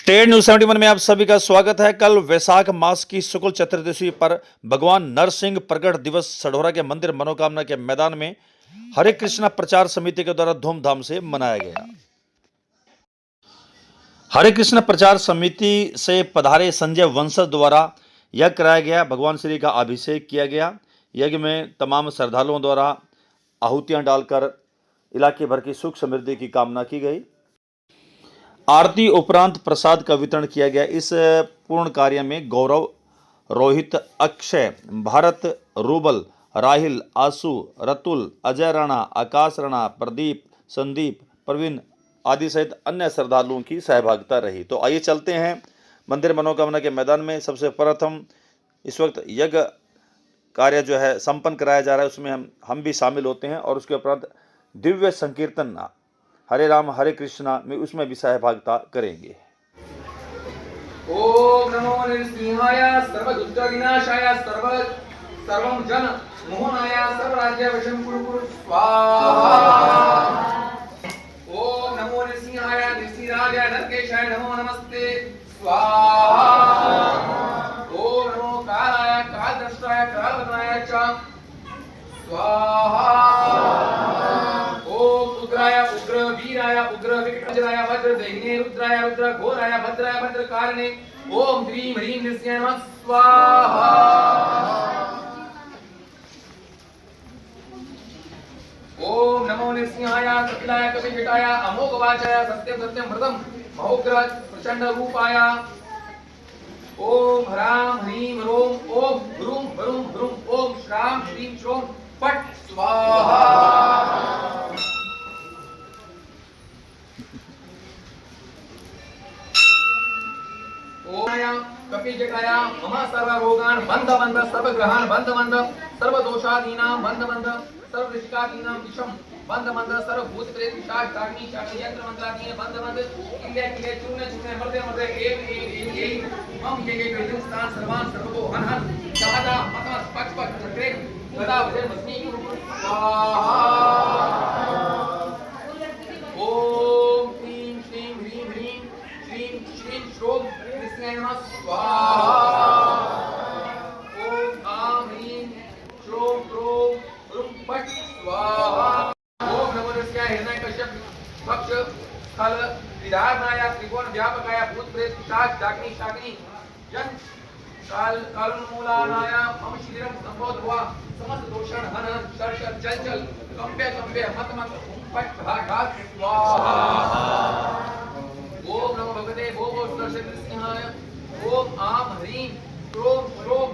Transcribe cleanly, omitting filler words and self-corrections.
Trade news 71 में आप सभी का स्वागत है। कल वैशाख मास की शुक्ल चतुर्दशी पर भगवान नरसिंह प्रकट दिवस सढौरा के मंदिर मनोकामना के मैदान में हरे कृष्णा प्रचार समिति के द्वारा धूमधाम से मनाया गया। हरे कृष्ण प्रचार समिति से पधारे संजय वंशज द्वारा यज्ञ कराया गया। भगवान श्री का अभिषेक किया गया। यज्ञ में तमाम श्रद्धालुओं द्वारा आहुतियां डालकर इलाके भर की सुख समृद्धि की कामना की गई। आरती उपरांत प्रसाद का वितरण किया गया। इस पूर्ण कार्य में गौरव, रोहित, अक्षय, भारत, रूबल, राहिल, आशु, रतुल, अजय राणा, आकाश राणा, प्रदीप, संदीप, प्रवीण आदि सहित अन्य श्रद्धालुओं की सहभागिता रही। तो आइए चलते हैं मंदिर मनोकामना के मैदान में। सबसे प्रथम इस वक्त यज्ञ कार्य जो है संपन्न कराया जा रहा है, उसमें हम भी शामिल होते हैं और उसके उपरांत दिव्य संकीर्तन हरे राम हरे कृष्णा में उसमें भी सहभागिता करेंगे। ओम नमो नरसिंहाय सर्वदुष्ट विनाशाय सर्वं जन मोहनाय सर्वराज्य वशं कुरु कुरु स्वाहा। ओम नमो नरसिंहाय नृसिंहराजाय नरकेशाय नमो नमस्ते स्वाहा। ओम नमो कालाय कालद्रष्टाय कालवदनाय च स्वाहा। ओम उग्राय उग्र वीराय उग्र विकटजराय वज्र दैन्ये रुद्राय रुद्र घोराय भद्राय भद्रकारणे ओम ह्रीं ह्रीं नृसिंहाय नमः स्वाहा। ओम नमो नृसिंहाय कपिलाय कपिजटाय अमोघवाचाय सत्यं सत्यं मृदं महोग्र प्रचंड रूपाय ओम ह्रां ह्रीं ह्रों ओम ह्रूं ह्रूं ह्रूं ओम श्रां श्रीं श्रों फट् स्वाहा। ओम कपिजटाय मम सर्व रोगान् बन्ध बन्ध सर्व ग्रहान् बन्ध बन्ध सर्व दोषादीनां बन्ध बन्ध सर्व ऋषिकादीनां विषं बन्ध बन्ध सर्व भूत प्रेत पिशाच डाकिनी चाकिनी यंत्र मंत्रादीन बन्ध बन्ध किले किले चूर्ण चूर्ण मर्दे मर्दे एक मम ये वेदन स्थान सर्वान् सर्वतो हन हन दादा मत पच पच चक्रे गदा वज्र मस्मी कुरु स्वाहा। ओम क्लीं श्रीं ह्रीं ह्रीं श्रीं श्रीं श्रों नृसिंहाय नमः स्वाहा। ओम आं ह्रीं श्रों क्रों ह्रूं फट् स्वाहा। ओम नमो नरसिंहाय हिरण्यकश्यप भक्ष स्थल विधारणाय त्रिभुवन व्यापकाय भूत प्रेत पिशाच डाकिनी शाकिनी जन कालोन्मूलनाय मम शरीरं संबोधवा समस्त दोषान् हन शर शर चल चल कंपे कंपे मत मत फट् घात घात स्वाहा। ओम नमो भगवते भो भो नृसिंहाय। ओम आं ह्रीं क्रों श्रों